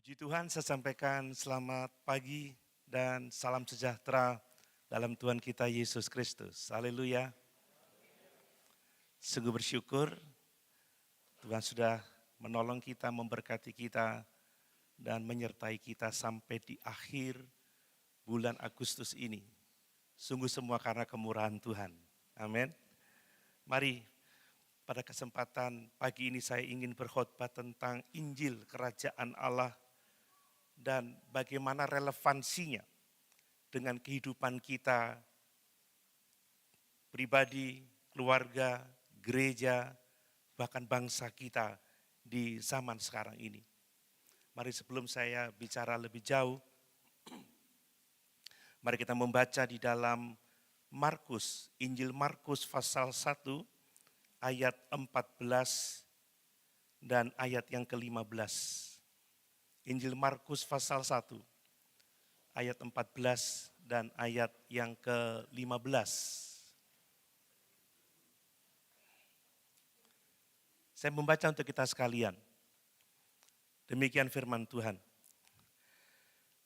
Puji Tuhan, saya sampaikan selamat pagi dan salam sejahtera dalam Tuhan kita Yesus Kristus. Haleluya. Sungguh bersyukur Tuhan sudah menolong kita, memberkati kita, dan menyertai kita sampai di akhir bulan Agustus ini. Sungguh semua karena kemurahan Tuhan. Amin. Mari pada kesempatan pagi ini saya ingin berkhotbah tentang Injil Kerajaan Allah dan bagaimana relevansinya dengan kehidupan kita pribadi, keluarga, gereja, bahkan bangsa kita di zaman sekarang ini. Mari sebelum saya bicara lebih jauh, mari kita membaca di dalam Markus, Injil Markus pasal 1 ayat 14 dan ayat yang ke-15. Injil Markus pasal 1 ayat 14 dan ayat yang ke-15. Saya membaca untuk kita sekalian. Demikian firman Tuhan.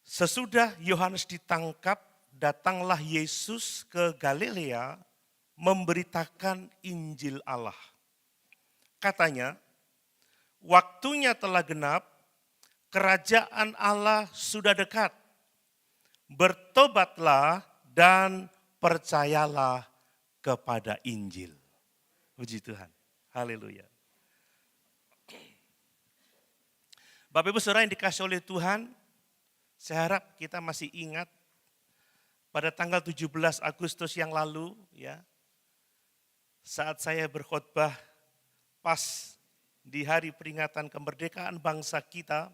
Sesudah Yohanes ditangkap, datanglah Yesus ke Galilea memberitakan Injil Allah. Katanya, waktunya telah genap, kerajaan Allah sudah dekat. Bertobatlah dan percayalah kepada Injil. Puji Tuhan. Haleluya. Bapak Ibu Saudara yang dikasih oleh Tuhan, saya harap kita masih ingat pada tanggal 17 Agustus yang lalu, ya, saat saya berkhotbah pas di hari peringatan kemerdekaan bangsa kita,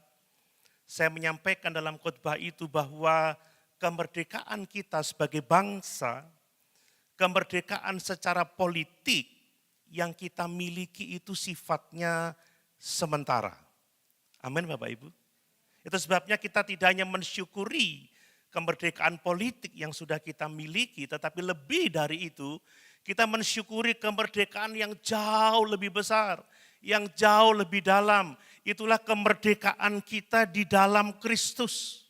saya menyampaikan dalam khotbah itu bahwa kemerdekaan kita sebagai bangsa, kemerdekaan secara politik yang kita miliki itu sifatnya sementara. Amin Bapak Ibu. Itu sebabnya kita tidak hanya mensyukuri kemerdekaan politik yang sudah kita miliki, tetapi lebih dari itu, kita mensyukuri kemerdekaan yang jauh lebih besar, yang jauh lebih dalam. Itulah kemerdekaan kita di dalam Kristus.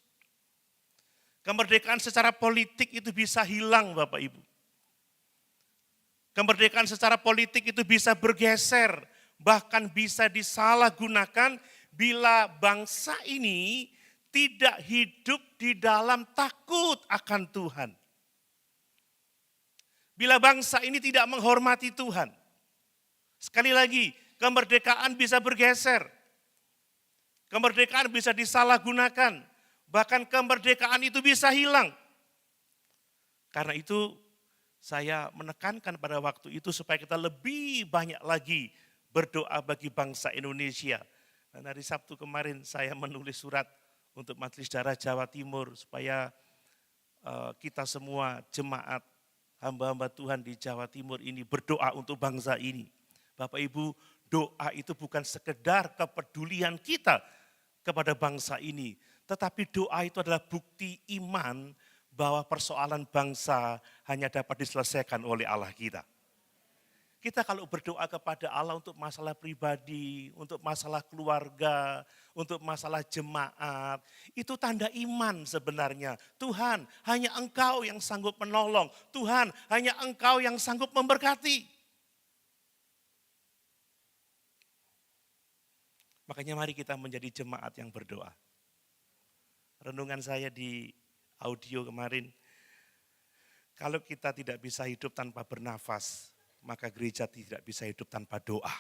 Kemerdekaan secara politik itu bisa hilang Bapak Ibu. Kemerdekaan secara politik itu bisa bergeser, bahkan bisa disalahgunakan bila bangsa ini tidak hidup di dalam takut akan Tuhan. Bila bangsa ini tidak menghormati Tuhan. Sekali lagi, kemerdekaan bisa bergeser. Kemerdekaan bisa disalahgunakan. Bahkan kemerdekaan itu bisa hilang. Karena itu saya menekankan pada waktu itu supaya kita lebih banyak lagi berdoa bagi bangsa Indonesia. Dan hari Sabtu kemarin saya menulis surat untuk Majelis Daerah Jawa Timur supaya kita semua jemaat hamba-hamba Tuhan di Jawa Timur ini berdoa untuk bangsa ini. Bapak Ibu, doa itu bukan sekedar kepedulian kita kepada bangsa ini, tetapi doa itu adalah bukti iman bahwa persoalan bangsa hanya dapat diselesaikan oleh Allah kita. Kita kalau berdoa kepada Allah untuk masalah pribadi, untuk masalah keluarga, untuk masalah jemaat, itu tanda iman sebenarnya. Tuhan, hanya Engkau yang sanggup menolong. Tuhan, hanya Engkau yang sanggup memberkati. Makanya mari kita menjadi jemaat yang berdoa. Renungan saya di audio kemarin, kalau kita tidak bisa hidup tanpa bernafas, maka gereja tidak bisa hidup tanpa doa.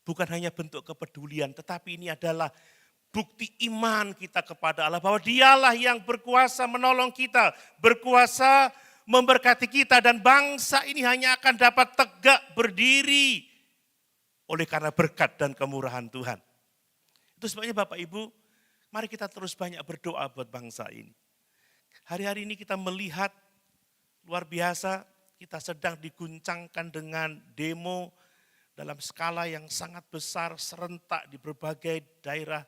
Bukan hanya bentuk kepedulian, tetapi ini adalah bukti iman kita kepada Allah, bahwa Dialah yang berkuasa menolong kita, berkuasa memberkati kita, dan bangsa ini hanya akan dapat tegak berdiri oleh karena berkat dan kemurahan Tuhan. Itu sebabnya Bapak Ibu, mari kita terus banyak berdoa buat bangsa ini. Hari-hari ini kita melihat luar biasa, kita sedang diguncangkan dengan demo dalam skala yang sangat besar, serentak di berbagai daerah,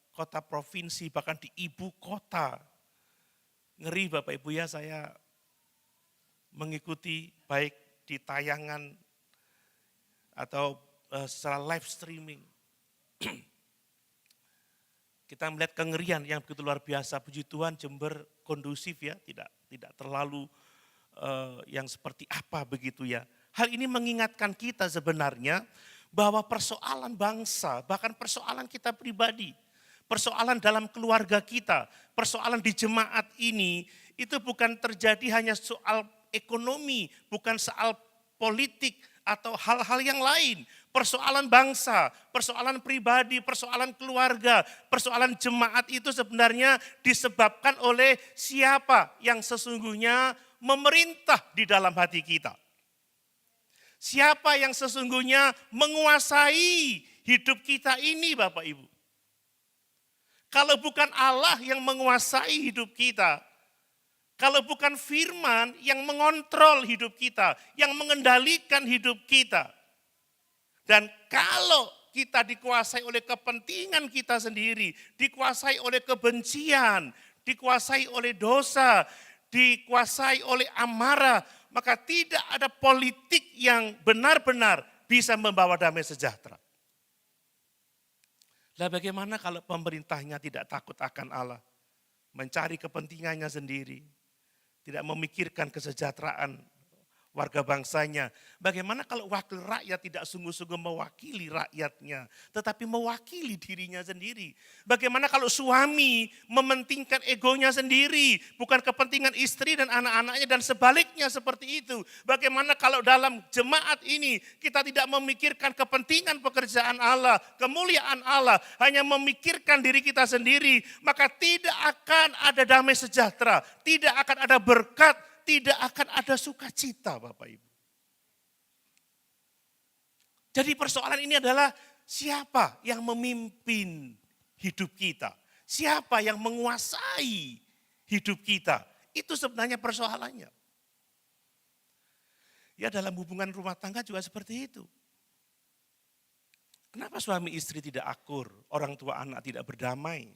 kota provinsi, bahkan di ibu kota. Ngeri Bapak Ibu ya, saya mengikuti baik di tayangan atau secara live streaming. Kita melihat kengerian yang begitu luar biasa. Puji Tuhan Jember kondusif ya, tidak terlalu yang seperti apa begitu ya. Hal ini mengingatkan kita sebenarnya bahwa persoalan bangsa, bahkan persoalan kita pribadi, persoalan dalam keluarga kita, persoalan di jemaat ini, itu bukan terjadi hanya soal ekonomi, bukan soal politik atau hal-hal yang lain. Persoalan bangsa, persoalan pribadi, persoalan keluarga, persoalan jemaat itu sebenarnya disebabkan oleh siapa yang sesungguhnya memerintah di dalam hati kita. Siapa yang sesungguhnya menguasai hidup kita ini Bapak Ibu. Kalau bukan Allah yang menguasai hidup kita, kalau bukan firman yang mengontrol hidup kita, yang mengendalikan hidup kita. Dan kalau kita dikuasai oleh kepentingan kita sendiri, dikuasai oleh kebencian, dikuasai oleh dosa, dikuasai oleh amarah, maka tidak ada politik yang benar-benar bisa membawa damai sejahtera. Lah bagaimana kalau pemerintahnya tidak takut akan Allah, mencari kepentingannya sendiri, tidak memikirkan kesejahteraan warga bangsanya. Bagaimana kalau wakil rakyat tidak sungguh-sungguh mewakili rakyatnya, tetapi mewakili dirinya sendiri? Bagaimana kalau suami mementingkan egonya sendiri, bukan kepentingan istri dan anak-anaknya dan sebaliknya seperti itu? Bagaimana kalau dalam jemaat ini kita tidak memikirkan kepentingan pekerjaan Allah, kemuliaan Allah, hanya memikirkan diri kita sendiri, maka tidak akan ada damai sejahtera, tidak akan ada berkat, tidak akan ada sukacita Bapak Ibu. Jadi persoalan ini adalah siapa yang memimpin hidup kita? Siapa yang menguasai hidup kita? Itu sebenarnya persoalannya. Ya dalam hubungan rumah tangga juga seperti itu. Kenapa suami istri tidak akur, orang tua anak tidak berdamai?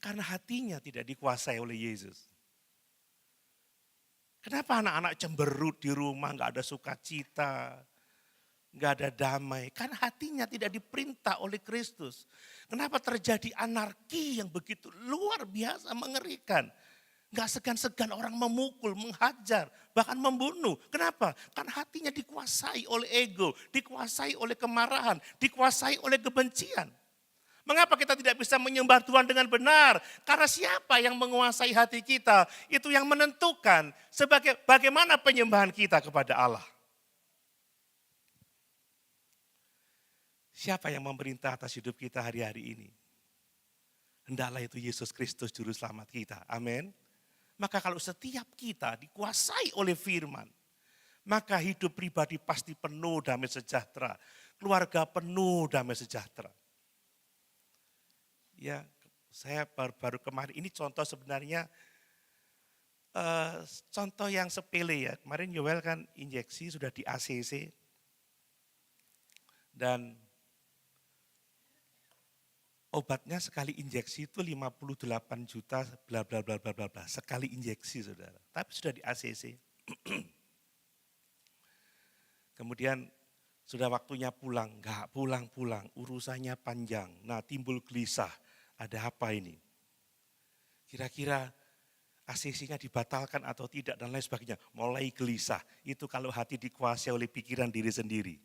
Karena hatinya tidak dikuasai oleh Yesus. Kenapa anak-anak cemberut di rumah, nggak ada sukacita, nggak ada damai? Karena hatinya tidak diperintah oleh Kristus. Kenapa terjadi anarki yang begitu luar biasa mengerikan? Nggak segan-segan orang memukul, menghajar, bahkan membunuh. Kenapa? Karena hatinya dikuasai oleh ego, dikuasai oleh kemarahan, dikuasai oleh kebencian. Mengapa kita tidak bisa menyembah Tuhan dengan benar? Karena siapa yang menguasai hati kita, itu yang menentukan sebagai bagaimana penyembahan kita kepada Allah. Siapa yang memerintah atas hidup kita hari-hari ini? Hendaklah itu Yesus Kristus juru selamat kita. Amin. Maka kalau setiap kita dikuasai oleh firman, maka hidup pribadi pasti penuh damai sejahtera. Keluarga penuh damai sejahtera. Ya, saya baru kemarin, ini contoh sebenarnya, contoh yang sepele ya. Kemarin Yoel kan injeksi sudah di ACC, dan obatnya sekali injeksi itu 58 juta, bla bla bla bla bla bla, sekali injeksi saudara. Tapi sudah di ACC. Kemudian sudah waktunya pulang, enggak pulang-pulang, urusannya panjang. Nah timbul gelisah. Ada apa ini? Kira-kira ACC-nya dibatalkan atau tidak dan lain sebagainya. Mulai gelisah. Itu kalau hati dikuasai oleh pikiran diri sendiri.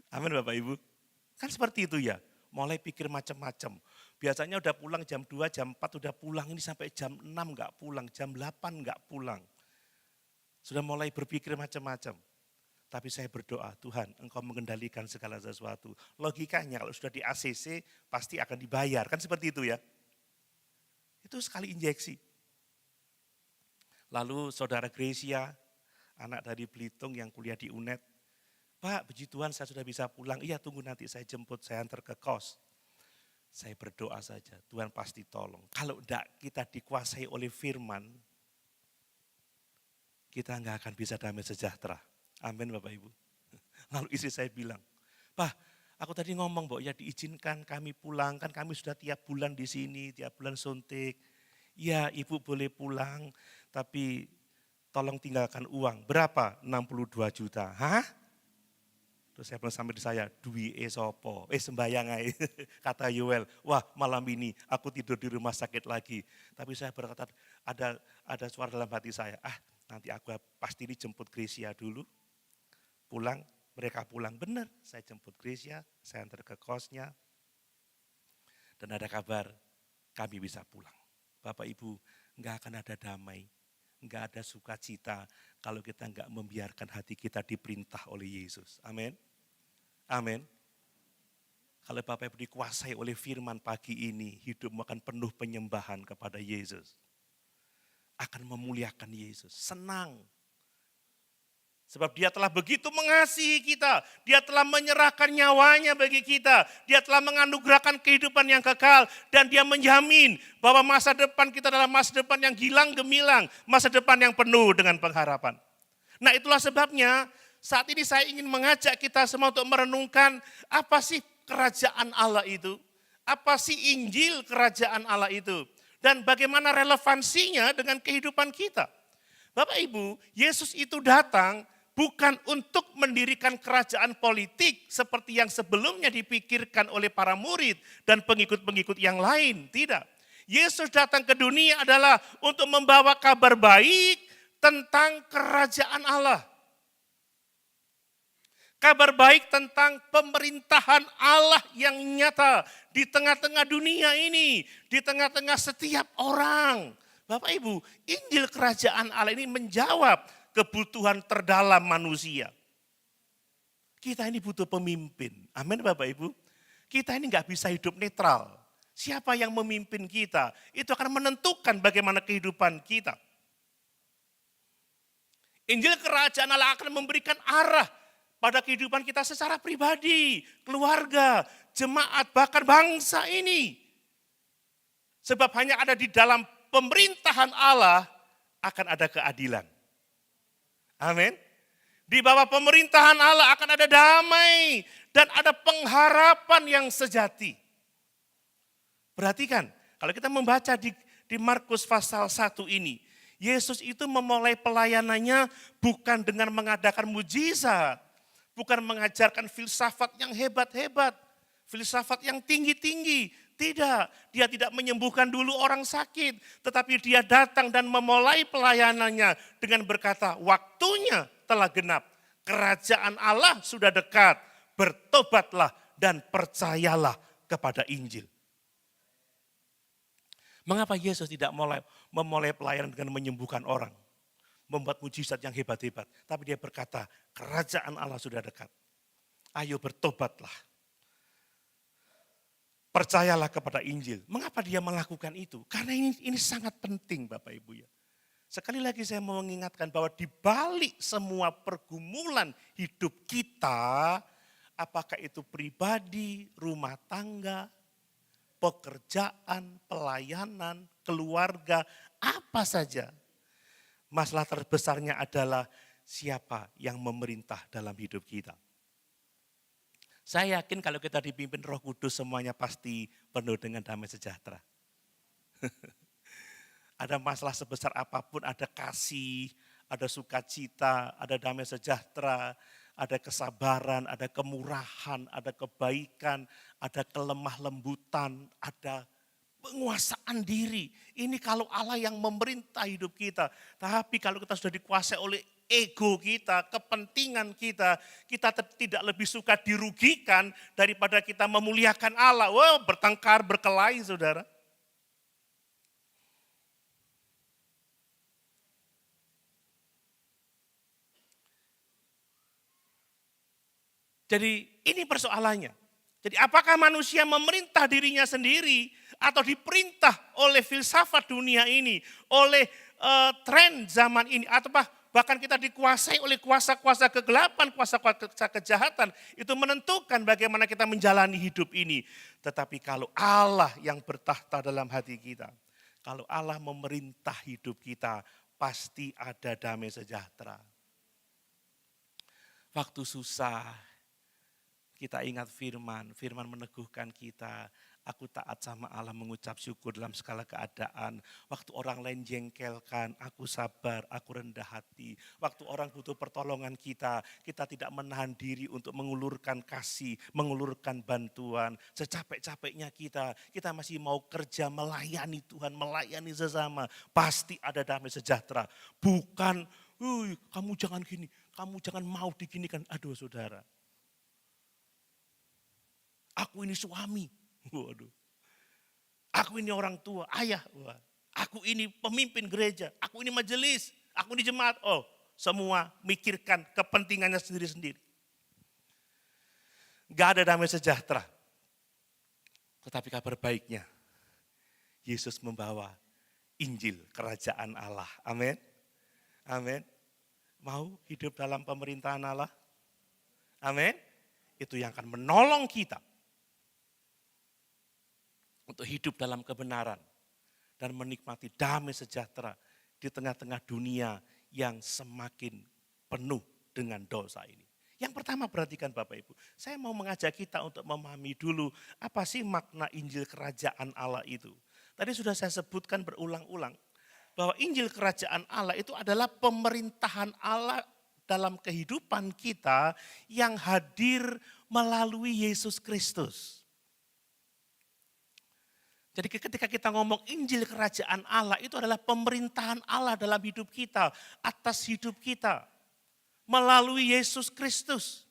Amin Bapak Ibu. Kan seperti itu ya. Mulai pikir macam-macam. Biasanya udah pulang jam 2, jam 4 udah pulang. Ini sampai jam 6 enggak pulang, jam 8 enggak pulang. Sudah mulai berpikir macam-macam. Tapi saya berdoa, Tuhan Engkau mengendalikan segala sesuatu. Logikanya kalau sudah di ACC pasti akan dibayar. Kan seperti itu ya. Itu sekali injeksi. Lalu saudara Gracia, anak dari Belitung yang kuliah di UNED. Pak, puji Tuhan saya sudah bisa pulang. Iya tunggu nanti saya jemput, saya antar ke kos. Saya berdoa saja, Tuhan pasti tolong. Kalau enggak kita dikuasai oleh firman, kita enggak akan bisa damai sejahtera. Amin Bapak Ibu. Lalu istri saya bilang, Pak, aku tadi ngomong bahwa ya diizinkan kami pulang, kan kami sudah tiap bulan di sini, tiap bulan suntik. Ya ibu boleh pulang, tapi tolong tinggalkan uang. Berapa? 62 juta. Hah? Terus saya bilang sampai di saya, duwi sopo, sembayang ae. Kata Yoel, wah malam ini aku tidur di rumah sakit lagi. Tapi saya berkata, ada suara dalam hati saya, nanti aku pasti dijemput Gracia dulu, pulang, mereka pulang. Benar, saya jemput Gracia, saya antar ke kosnya, dan ada kabar, kami bisa pulang. Bapak Ibu, enggak akan ada damai, enggak ada sukacita kalau kita enggak membiarkan hati kita diperintah oleh Yesus. Amin. Amin. Kalau Bapak Ibu dikuasai oleh firman pagi ini, hidupmu akan penuh penyembahan kepada Yesus. Akan memuliakan Yesus, senang. Sebab dia telah begitu mengasihi kita, dia telah menyerahkan nyawanya bagi kita, dia telah menganugerahkan kehidupan yang kekal, dan dia menjamin bahwa masa depan kita adalah masa depan yang gilang gemilang, masa depan yang penuh dengan pengharapan. Nah itulah sebabnya, saat ini saya ingin mengajak kita semua untuk merenungkan apa sih kerajaan Allah itu? Apa sih Injil kerajaan Allah itu? Dan bagaimana relevansinya dengan kehidupan kita? Bapak Ibu, Yesus itu datang bukan untuk mendirikan kerajaan politik seperti yang sebelumnya dipikirkan oleh para murid dan pengikut-pengikut yang lain. Tidak. Yesus datang ke dunia adalah untuk membawa kabar baik tentang kerajaan Allah. Kabar baik tentang pemerintahan Allah yang nyata di tengah-tengah dunia ini, di tengah-tengah setiap orang. Bapak Ibu, Injil kerajaan Allah ini menjawab kebutuhan terdalam manusia. Kita ini butuh pemimpin. Amin Bapak Ibu. Kita ini nggak bisa hidup netral. Siapa yang memimpin kita, itu akan menentukan bagaimana kehidupan kita. Injil kerajaan Allah akan memberikan arah pada kehidupan kita secara pribadi, keluarga, jemaat, bahkan bangsa ini. Sebab hanya ada di dalam pemerintahan Allah akan ada keadilan. Amin. Di bawah pemerintahan Allah akan ada damai dan ada pengharapan yang sejati. Perhatikan, kalau kita membaca di Markus pasal 1 ini, Yesus itu memulai pelayanannya bukan dengan mengadakan mujizat, bukan mengajarkan filsafat yang hebat-hebat, filsafat yang tinggi-tinggi. Tidak, dia tidak menyembuhkan dulu orang sakit, tetapi dia datang dan memulai pelayanannya dengan berkata, waktunya telah genap, kerajaan Allah sudah dekat, bertobatlah dan percayalah kepada Injil. Mengapa Yesus tidak memulai pelayanan dengan menyembuhkan orang, membuat mujizat yang hebat-hebat, tapi dia berkata, kerajaan Allah sudah dekat, ayo bertobatlah. Percayalah kepada Injil. Mengapa dia melakukan itu? Karena ini sangat penting Bapak Ibu ya. Sekali lagi saya mau mengingatkan bahwa di balik semua pergumulan hidup kita, apakah itu pribadi, rumah tangga, pekerjaan, pelayanan, keluarga, apa saja. Masalah terbesarnya adalah siapa yang memerintah dalam hidup kita. Saya yakin kalau kita dipimpin Roh Kudus semuanya pasti penuh dengan damai sejahtera. Ada masalah sebesar apapun, ada kasih, ada sukacita, ada damai sejahtera, ada kesabaran, ada kemurahan, ada kebaikan, ada kelemah lembutan, ada penguasaan diri. Ini kalau Allah yang memerintah hidup kita. Tapi kalau kita sudah dikuasai oleh ego kita, kepentingan kita, kita tidak lebih suka dirugikan daripada kita memuliakan Allah. Wah, bertengkar, berkelahi saudara. Jadi ini persoalannya. Jadi apakah manusia memerintah dirinya sendiri atau diperintah oleh filsafat dunia ini, oleh tren zaman ini, atau bahkan kita dikuasai oleh kuasa-kuasa kegelapan, kuasa-kuasa kejahatan, itu menentukan bagaimana kita menjalani hidup ini. Tetapi kalau Allah yang bertahta dalam hati kita, kalau Allah memerintah hidup kita, pasti ada damai sejahtera. Waktu susah, kita ingat firman meneguhkan kita, Aku taat sama Allah, mengucap syukur dalam segala keadaan. Waktu orang lain jengkelkan, aku sabar, aku rendah hati. Waktu orang butuh pertolongan kita tidak menahan diri untuk mengulurkan kasih, mengulurkan bantuan. Secapek-capeknya kita masih mau kerja melayani Tuhan, melayani sesama. Pasti ada damai sejahtera. Bukan, kamu jangan gini, kamu jangan mau diginikan. Aduh saudara, aku ini suami. Waduh. Aku ini orang tua, ayah. Wah. Aku ini pemimpin gereja, aku ini majelis, aku ini jemaat. Oh, semua mikirkan kepentingannya sendiri-sendiri. Gak ada damai sejahtera. Tetapi kabar baiknya, Yesus membawa Injil kerajaan Allah. Amin. Amin. Mau hidup dalam pemerintahan Allah? Amin. Itu yang akan menolong kita untuk hidup dalam kebenaran dan menikmati damai sejahtera di tengah-tengah dunia yang semakin penuh dengan dosa ini. Yang pertama perhatikan Bapak Ibu, saya mau mengajak kita untuk memahami dulu apa sih makna Injil Kerajaan Allah itu. Tadi sudah saya sebutkan berulang-ulang bahwa Injil Kerajaan Allah itu adalah pemerintahan Allah dalam kehidupan kita yang hadir melalui Yesus Kristus. Jadi ketika kita ngomong Injil Kerajaan Allah itu adalah pemerintahan Allah dalam hidup kita, atas hidup kita, melalui Yesus Kristus.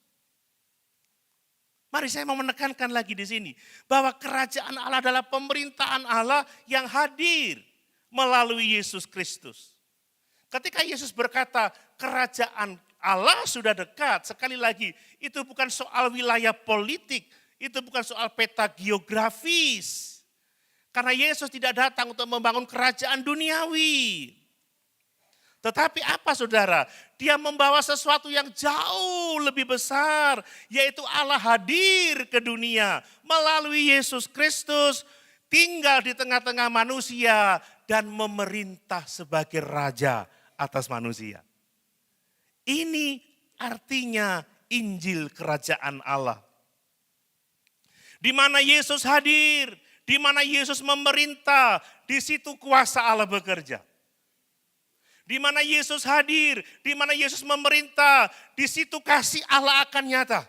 Mari saya mau menekankan lagi di sini, bahwa Kerajaan Allah adalah pemerintahan Allah yang hadir melalui Yesus Kristus. Ketika Yesus berkata Kerajaan Allah sudah dekat, sekali lagi itu bukan soal wilayah politik, itu bukan soal peta geografis. Karena Yesus tidak datang untuk membangun kerajaan duniawi. Tetapi apa saudara? Dia membawa sesuatu yang jauh lebih besar. Yaitu Allah hadir ke dunia melalui Yesus Kristus. Tinggal di tengah-tengah manusia dan memerintah sebagai raja atas manusia. Ini artinya Injil Kerajaan Allah. Di mana Yesus hadir. Di mana Yesus memerintah, di situ kuasa Allah bekerja. Di mana Yesus hadir, di mana Yesus memerintah, di situ kasih Allah akan nyata.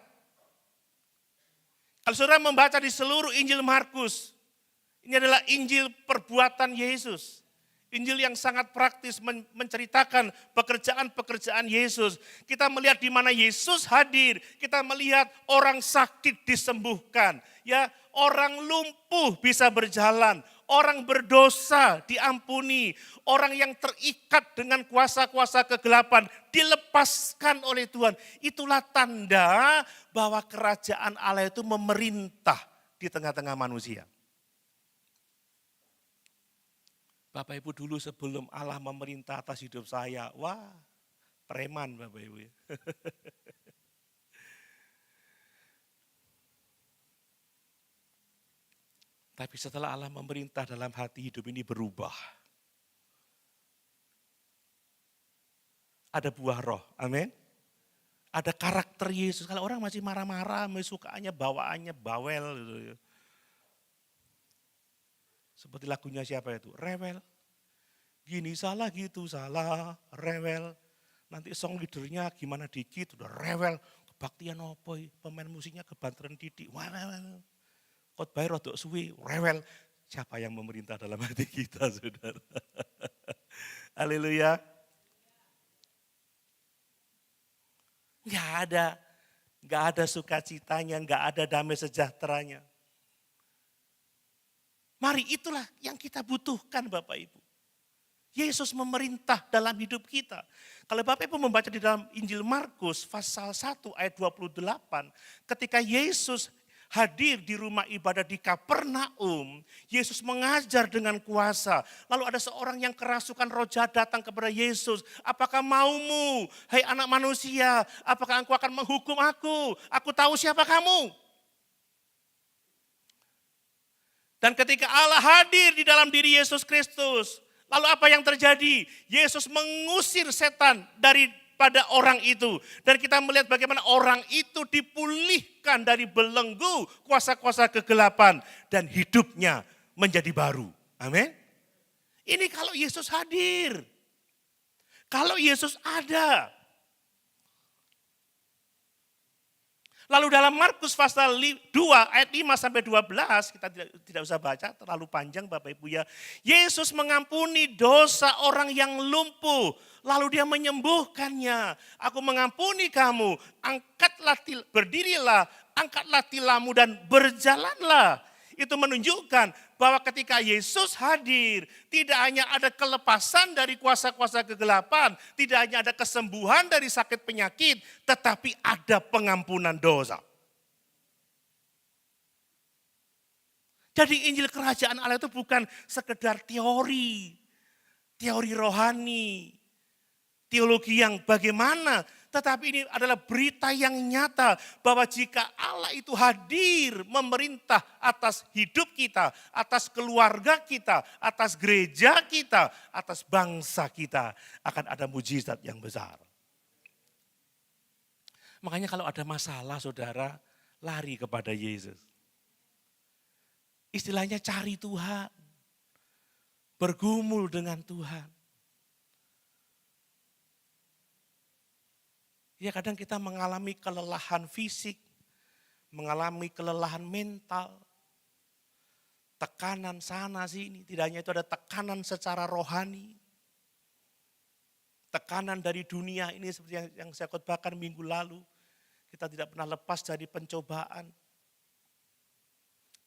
Kalau saudara membaca di seluruh Injil Markus, ini adalah Injil perbuatan Yesus. Injil yang sangat praktis menceritakan pekerjaan-pekerjaan Yesus. Kita melihat di mana Yesus hadir, kita melihat orang sakit disembuhkan, ya, orang lumpuh bisa berjalan, orang berdosa diampuni, orang yang terikat dengan kuasa-kuasa kegelapan dilepaskan oleh Tuhan. Itulah tanda bahwa kerajaan Allah itu memerintah di tengah-tengah manusia. Bapak Ibu dulu sebelum Allah memerintah atas hidup saya, wah preman Bapak Ibu ya. Tapi setelah Allah memerintah dalam hati hidup ini berubah. Ada buah roh, amin. Ada karakter Yesus. Kalau orang masih marah-marah, sukaannya bawaannya bawel gitu ya. Seperti lagunya siapa itu? Rewel. Gini salah, gitu salah, rewel. Nanti song leadernya gimana dikit, udah rewel. Kebaktian apa, pemain musiknya kebanteran didik. Wah, khotbah rodok suwi, rewel. Siapa yang memerintah dalam hati kita, saudara? Haleluya. Gak ada sukacitanya, gak ada damai sejahteranya. Mari itulah yang kita butuhkan Bapak Ibu. Yesus memerintah dalam hidup kita. Kalau Bapak Ibu membaca di dalam Injil Markus pasal 1 ayat 28. Ketika Yesus hadir di rumah ibadah di Kapernaum. Yesus mengajar dengan kuasa. Lalu ada seorang yang kerasukan roh jahat datang kepada Yesus. Apakah maumu, hai anak manusia, apakah engkau akan menghukum aku? Aku tahu siapa kamu. Dan ketika Allah hadir di dalam diri Yesus Kristus, lalu apa yang terjadi? Yesus mengusir setan dari pada orang itu. Dan kita melihat bagaimana orang itu dipulihkan dari belenggu kuasa-kuasa kegelapan. Dan hidupnya menjadi baru. Amin. Ini kalau Yesus hadir. Kalau Yesus ada. Lalu dalam Markus pasal 2 ayat 5 sampai 12, kita tidak usah baca terlalu panjang Bapak Ibu ya. Yesus mengampuni dosa orang yang lumpuh, lalu dia menyembuhkannya. Aku mengampuni kamu, berdirilah, angkatlah tilammu dan berjalanlah. Itu menunjukkan bahwa ketika Yesus hadir, tidak hanya ada kelepasan dari kuasa-kuasa kegelapan, tidak hanya ada kesembuhan dari sakit penyakit, tetapi ada pengampunan dosa. Jadi Injil Kerajaan Allah itu bukan sekedar teori rohani, teologi yang bagaimana, tetapi ini adalah berita yang nyata bahwa jika Allah itu hadir memerintah atas hidup kita, atas keluarga kita, atas gereja kita, atas bangsa kita, akan ada mujizat yang besar. Makanya kalau ada masalah saudara, lari kepada Yesus. Istilahnya cari Tuhan, bergumul dengan Tuhan. Ya kadang kita mengalami kelelahan fisik, mengalami kelelahan mental, tekanan sana sini. Tidak hanya itu ada tekanan secara rohani. Tekanan dari dunia ini seperti yang saya khotbahkan minggu lalu. Kita tidak pernah lepas dari pencobaan.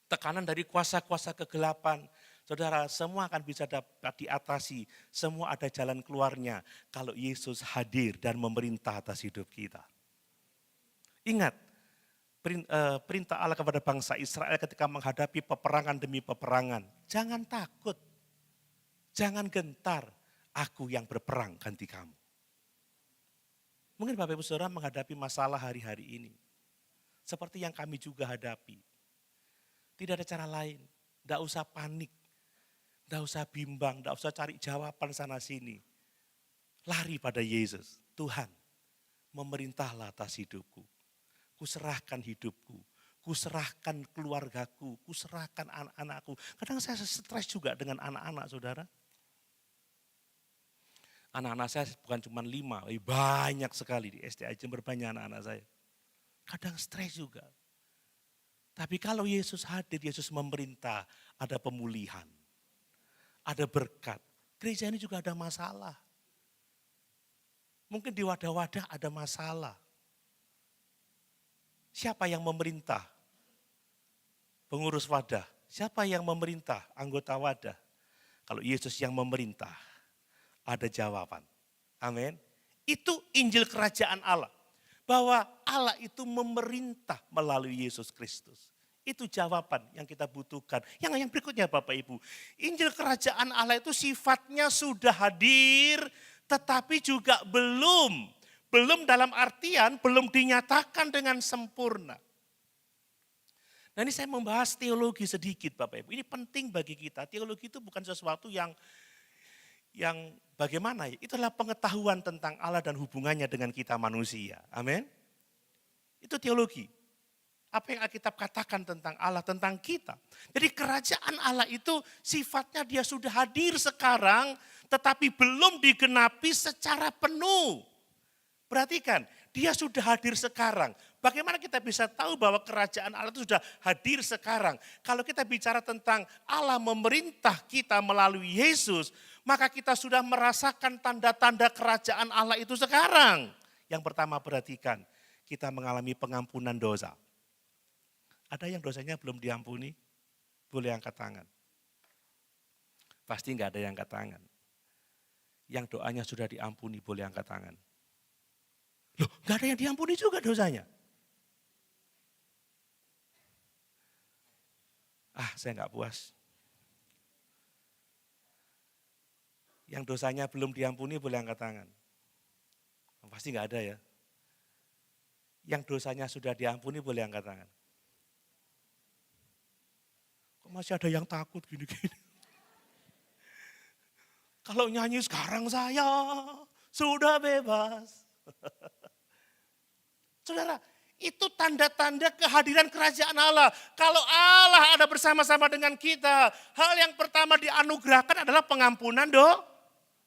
Tekanan dari kuasa-kuasa kegelapan. Saudara, semua akan bisa dapat diatasi. Semua ada jalan keluarnya kalau Yesus hadir dan memerintah atas hidup kita. Ingat, perintah Allah kepada bangsa Israel ketika menghadapi peperangan demi peperangan. Jangan takut, jangan gentar, aku yang berperang ganti kamu. Mungkin Bapak Ibu Saudara menghadapi masalah hari-hari ini. Seperti yang kami juga hadapi. Tidak ada cara lain, tidak usah panik. Tidak usah bimbang, tidak usah cari jawaban sana sini. Lari pada Yesus. Tuhan, memerintahlah atas hidupku. Kuserahkan hidupku. Kuserahkan keluargaku. Kuserahkan anak-anakku. Kadang saya stres juga dengan anak-anak saudara. Anak-anak saya bukan cuma 5, banyak sekali di SDA Jember banyak anak-anak saya. Kadang stres juga. Tapi kalau Yesus hadir, Yesus memerintah, ada pemulihan. Ada berkat. Gereja ini juga ada masalah. Mungkin di wadah-wadah ada masalah. Siapa yang memerintah? Pengurus wadah. Siapa yang memerintah? Anggota wadah. Kalau Yesus yang memerintah, ada jawaban. Amin. Itu Injil Kerajaan Allah. Bahwa Allah itu memerintah melalui Yesus Kristus. Itu jawaban yang kita butuhkan. Yang berikutnya Bapak Ibu. Injil Kerajaan Allah itu sifatnya sudah hadir tetapi juga belum. Belum dalam artian belum dinyatakan dengan sempurna. Nah ini saya membahas teologi sedikit Bapak Ibu. Ini penting bagi kita. Teologi itu bukan sesuatu yang bagaimana ya. Itu adalah pengetahuan tentang Allah dan hubungannya dengan kita manusia. Amin. Itu teologi. Apa yang Alkitab katakan tentang Allah, tentang kita. Jadi kerajaan Allah itu sifatnya dia sudah hadir sekarang, tetapi belum digenapi secara penuh. Perhatikan, dia sudah hadir sekarang. Bagaimana kita bisa tahu bahwa kerajaan Allah itu sudah hadir sekarang? Kalau kita bicara tentang Allah memerintah kita melalui Yesus, maka kita sudah merasakan tanda-tanda kerajaan Allah itu sekarang. Yang pertama perhatikan, kita mengalami pengampunan dosa. Ada yang dosanya belum diampuni? Boleh angkat tangan. Pasti enggak ada yang angkat tangan. Yang doanya sudah diampuni boleh angkat tangan. Loh, enggak ada yang diampuni juga dosanya. Saya enggak puas. Yang dosanya belum diampuni boleh angkat tangan. Pasti enggak ada ya. Yang dosanya sudah diampuni boleh angkat tangan. Masih ada yang takut gini-gini. Kalau nyanyi sekarang saya sudah bebas. Saudara, itu tanda-tanda kehadiran kerajaan Allah. Kalau Allah ada bersama-sama dengan kita, hal yang pertama dianugerahkan adalah pengampunan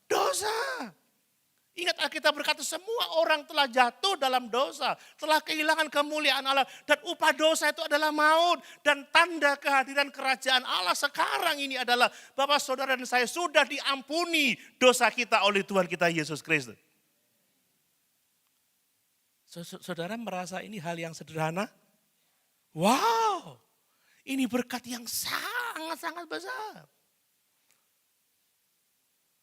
dosa. Ingat Alkitab berkata semua orang telah jatuh dalam dosa, telah kehilangan kemuliaan Allah. Dan upah dosa itu adalah maut. Dan tanda kehadiran kerajaan Allah sekarang ini adalah Bapak, Saudara, dan saya sudah diampuni dosa kita oleh Tuhan kita Yesus Kristus. Saudara merasa ini hal yang sederhana? Wow, ini berkat yang sangat-sangat besar.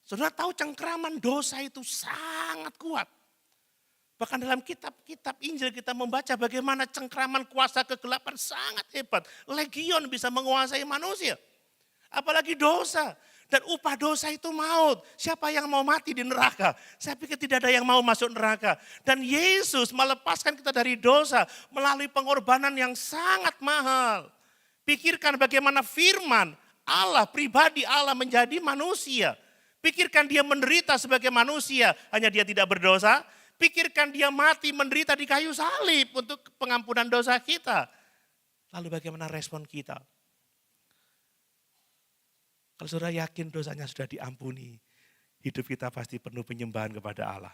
Saudara tahu cengkraman dosa itu sangat kuat. Bahkan dalam kitab-kitab Injil kita membaca bagaimana cengkraman kuasa kegelapan sangat hebat. Legion bisa menguasai manusia. Apalagi dosa. Dan upah dosa itu maut. Siapa yang mau mati di neraka? Saya pikir tidak ada yang mau masuk neraka. Dan Yesus melepaskan kita dari dosa melalui pengorbanan yang sangat mahal. Pikirkan bagaimana firman Allah, pribadi Allah menjadi manusia. Pikirkan dia menderita sebagai manusia, hanya dia tidak berdosa. Pikirkan dia mati menderita di kayu salib untuk pengampunan dosa kita. Lalu bagaimana respon kita? Kalau saudara yakin dosanya sudah diampuni, hidup kita pasti penuh penyembahan kepada Allah.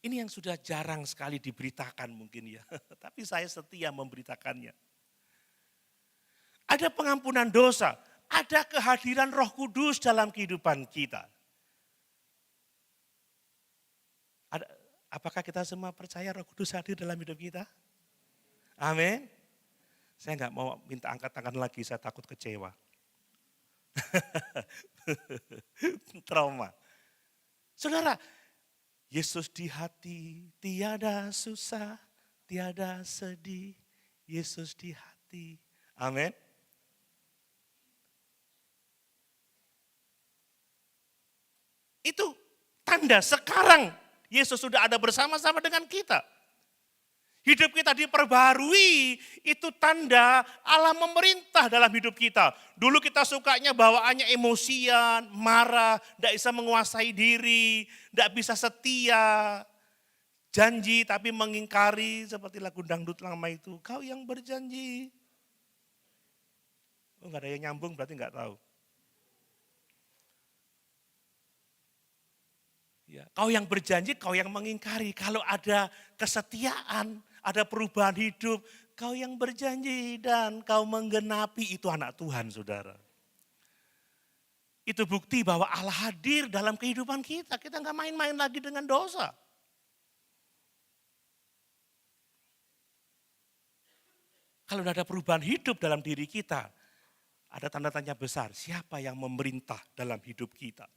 Ini yang sudah jarang sekali diberitakan mungkin ya, tapi saya setia memberitakannya. Ada pengampunan dosa, ada kehadiran Roh Kudus dalam kehidupan kita. Apakah kita semua percaya Roh Kudus hadir dalam hidup kita? Amin. Saya nggak mau minta angkat tangan lagi, saya takut kecewa. Trauma. Saudara, Yesus di hati, tiada susah, tiada sedih. Yesus di hati. Amin. Itu tanda sekarang Yesus sudah ada bersama-sama dengan kita. Hidup kita diperbarui, itu tanda Allah memerintah dalam hidup kita. Dulu kita sukanya bawaannya emosian, marah, tidak bisa menguasai diri, tidak bisa setia, janji tapi mengingkari seperti lagu dangdut lama itu. Kau yang berjanji. Oh, nggak ada yang nyambung berarti nggak tahu. Ya, kau yang berjanji, kau yang mengingkari. Kalau ada kesetiaan, ada perubahan hidup, kau yang berjanji dan kau menggenapi, itu anak Tuhan, saudara. Itu bukti bahwa Allah hadir dalam kehidupan kita. Kita nggak main-main lagi dengan dosa. Kalau ada perubahan hidup dalam diri kita, ada tanda tanya besar, siapa yang memerintah dalam hidup kita?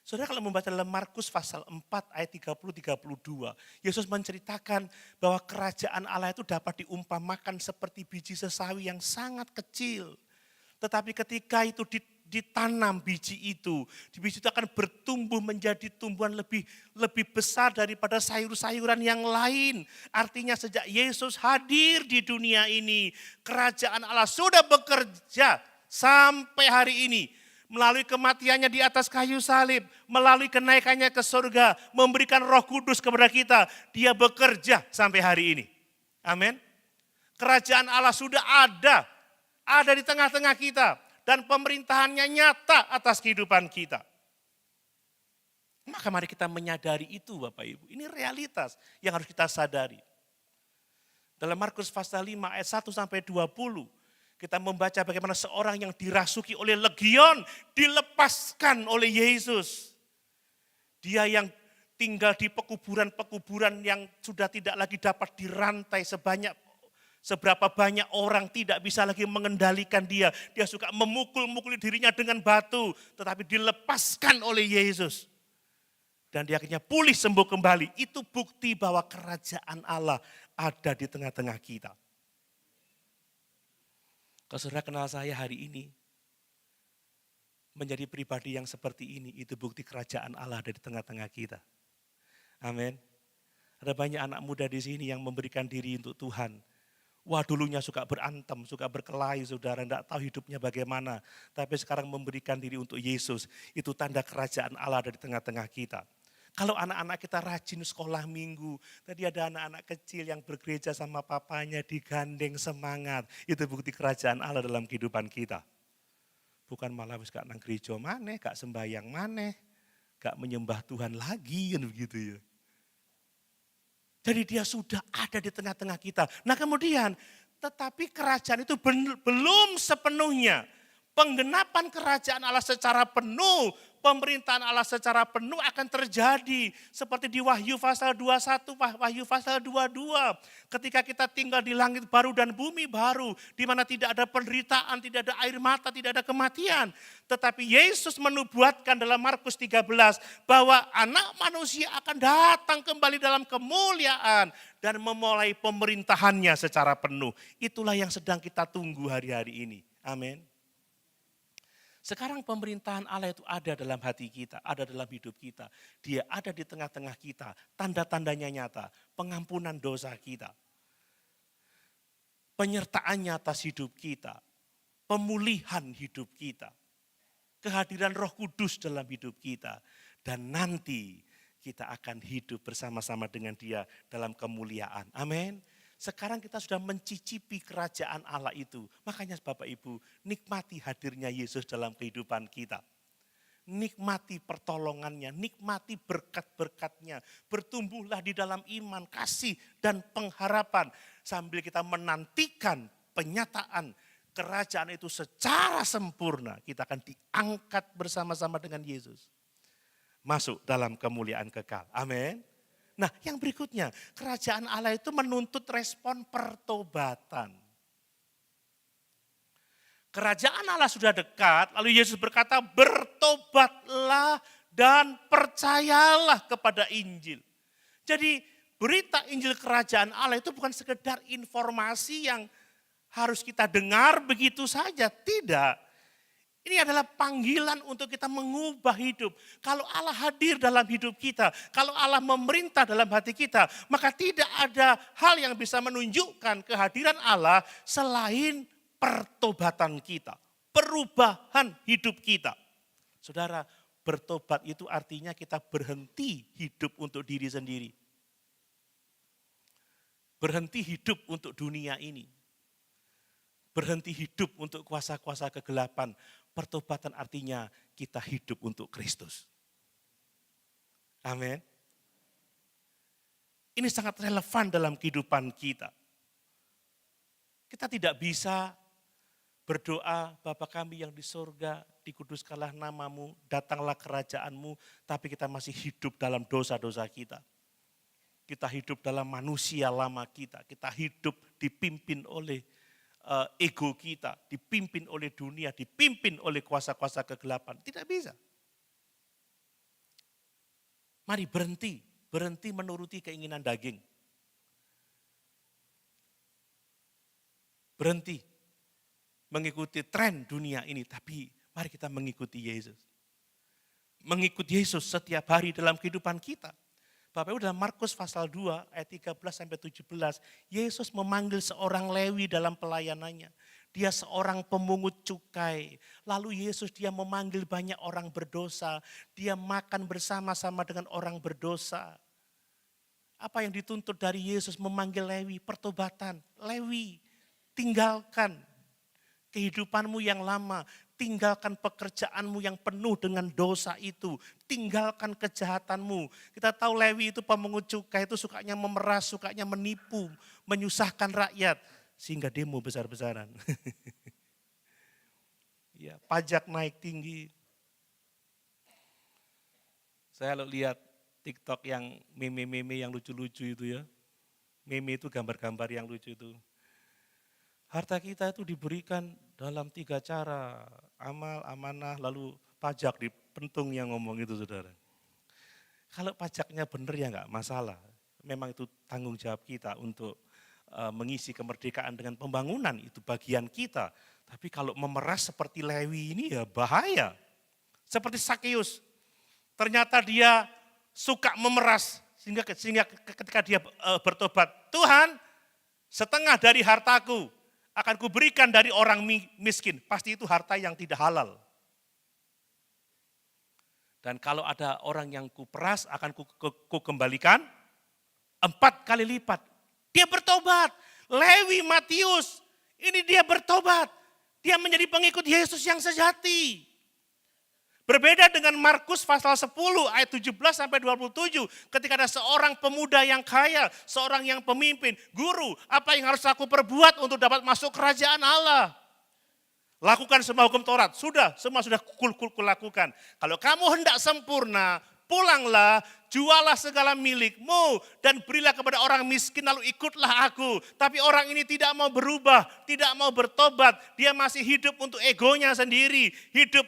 Saudara kalau membaca dalam Markus pasal 4 ayat 30-32, Yesus menceritakan bahwa kerajaan Allah itu dapat diumpamakan seperti biji sesawi yang sangat kecil. Tetapi ketika itu ditanam biji itu akan bertumbuh menjadi tumbuhan lebih besar daripada sayur-sayuran yang lain. Artinya sejak Yesus hadir di dunia ini, kerajaan Allah sudah bekerja sampai hari ini. Melalui kematiannya di atas kayu salib, melalui kenaikannya ke surga, memberikan Roh Kudus kepada kita, dia bekerja sampai hari ini. Amin. Kerajaan Allah sudah ada di tengah-tengah kita, dan pemerintahannya nyata atas kehidupan kita. Maka mari kita menyadari itu Bapak Ibu, ini realitas yang harus kita sadari. Dalam Markus pasal 5 ayat 1 sampai 20, kita membaca bagaimana seorang yang dirasuki oleh legion dilepaskan oleh Yesus. Dia yang tinggal di pekuburan-pekuburan yang sudah tidak lagi dapat dirantai seberapa banyak orang tidak bisa lagi mengendalikan dia. Dia suka memukul-mukul dirinya dengan batu, tetapi dilepaskan oleh Yesus. Dan dia akhirnya pulih sembuh kembali. Itu bukti bahwa kerajaan Allah ada di tengah-tengah kita. Kalau saudara kenal saya hari ini, menjadi pribadi yang seperti ini, itu bukti kerajaan Allah ada di tengah-tengah kita. Amin. Ada banyak anak muda di sini yang memberikan diri untuk Tuhan. Wah dulunya suka berantem, suka berkelahi saudara, tidak tahu hidupnya bagaimana. Tapi sekarang memberikan diri untuk Yesus, itu tanda kerajaan Allah ada di tengah-tengah kita. Kalau anak-anak kita rajin sekolah minggu, tadi ada anak-anak kecil yang bergereja sama papanya digandeng semangat. Itu bukti kerajaan Allah dalam kehidupan kita. Bukan malah wis gak nang gereja maneh, gak sembahyang maneh, gak menyembah Tuhan lagi kan begitu ya. Jadi dia sudah ada di tengah-tengah kita. Nah kemudian, tetapi kerajaan itu belum sepenuhnya. Penggenapan kerajaan Allah secara penuh, pemerintahan Allah secara penuh akan terjadi. Seperti di Wahyu pasal 21, Wahyu pasal 22. Ketika kita tinggal di langit baru dan bumi baru, di mana tidak ada penderitaan, tidak ada air mata, tidak ada kematian. Tetapi Yesus menubuatkan dalam Markus 13 bahwa anak manusia akan datang kembali dalam kemuliaan dan memulai pemerintahannya secara penuh. Itulah yang sedang kita tunggu hari-hari ini. Amin. Sekarang pemerintahan Allah itu ada dalam hati kita, ada dalam hidup kita. Dia ada di tengah-tengah kita, tanda-tandanya nyata, pengampunan dosa kita. Penyertaannya atas hidup kita, pemulihan hidup kita, kehadiran Roh Kudus dalam hidup kita. Dan nanti kita akan hidup bersama-sama dengan Dia dalam kemuliaan. Amin. Sekarang kita sudah mencicipi kerajaan Allah itu. Makanya Bapak Ibu, nikmati hadirnya Yesus dalam kehidupan kita. Nikmati pertolongannya, nikmati berkat-berkatnya. Bertumbuhlah di dalam iman, kasih, dan pengharapan. Sambil kita menantikan penyataan kerajaan itu secara sempurna. Kita akan diangkat bersama-sama dengan Yesus. Masuk dalam kemuliaan kekal. Amin. Nah yang berikutnya, kerajaan Allah itu menuntut respon pertobatan. Kerajaan Allah sudah dekat, lalu Yesus berkata bertobatlah dan percayalah kepada Injil. Jadi berita Injil kerajaan Allah itu bukan sekedar informasi yang harus kita dengar begitu saja, tidak. Ini adalah panggilan untuk kita mengubah hidup. Kalau Allah hadir dalam hidup kita, kalau Allah memerintah dalam hati kita, maka tidak ada hal yang bisa menunjukkan kehadiran Allah selain pertobatan kita, perubahan hidup kita. Saudara, bertobat itu artinya kita berhenti hidup untuk diri sendiri. Berhenti hidup untuk dunia ini. Berhenti hidup untuk kuasa-kuasa kegelapan. Pertobatan artinya kita hidup untuk Kristus. Amin. Ini sangat relevan dalam kehidupan kita. Kita tidak bisa berdoa, Bapa kami yang di surga, dikuduskanlah namamu, datanglah kerajaanmu, tapi kita masih hidup dalam dosa-dosa kita. Kita hidup dalam manusia lama kita, kita hidup dipimpin oleh ego kita, dipimpin oleh dunia, dipimpin oleh kuasa-kuasa kegelapan. Tidak bisa. Mari berhenti menuruti keinginan daging. Berhenti mengikuti tren dunia ini, tapi mari kita mengikuti Yesus. Mengikuti Yesus setiap hari dalam kehidupan kita. Bapak Ibu dalam Markus pasal 2 ayat 13-17, Yesus memanggil seorang Lewi dalam pelayanannya. Dia seorang pemungut cukai. Lalu Yesus dia memanggil banyak orang berdosa. Dia makan bersama-sama dengan orang berdosa. Apa yang dituntut dari Yesus memanggil Lewi? Pertobatan. Lewi, tinggalkan kehidupanmu yang lama. Tinggalkan pekerjaanmu yang penuh dengan dosa itu. Tinggalkan kejahatanmu. Kita tahu Lewi itu pemungut cukai itu sukanya memeras, sukanya menipu, menyusahkan rakyat. Sehingga demo besar-besaran. Ya, pajak naik tinggi. Saya lalu lihat TikTok yang meme-meme yang lucu-lucu itu ya. Meme itu gambar-gambar yang lucu itu. Harta kita itu diberikan dalam 3 cara, amal, amanah, lalu pajak dipentung yang ngomong itu saudara. Kalau pajaknya benar ya enggak masalah, memang itu tanggung jawab kita untuk mengisi kemerdekaan dengan pembangunan, itu bagian kita. Tapi kalau memeras seperti Lewi ini ya bahaya. Seperti Sakeus, ternyata dia suka memeras, sehingga ketika dia bertobat, Tuhan setengah dari hartaku akan kuberikan dari orang miskin. Pasti itu harta yang tidak halal. Dan kalau ada orang yang kuperas akan kukembalikan 4 kali lipat. Dia bertobat. Lewi, Matius, ini dia bertobat. Dia menjadi pengikut Yesus yang sejati. Berbeda dengan Markus pasal 10 ayat 17 sampai 27. Ketika ada seorang pemuda yang kaya, seorang yang pemimpin. Guru, apa yang harus aku perbuat untuk dapat masuk kerajaan Allah? Lakukan semua hukum Taurat. Sudah, semua sudah kulakukan. Kalau kamu hendak sempurna, pulanglah, jualah segala milikmu dan berilah kepada orang miskin lalu ikutlah aku. Tapi orang ini tidak mau berubah, tidak mau bertobat. Dia masih hidup untuk egonya sendiri, hidup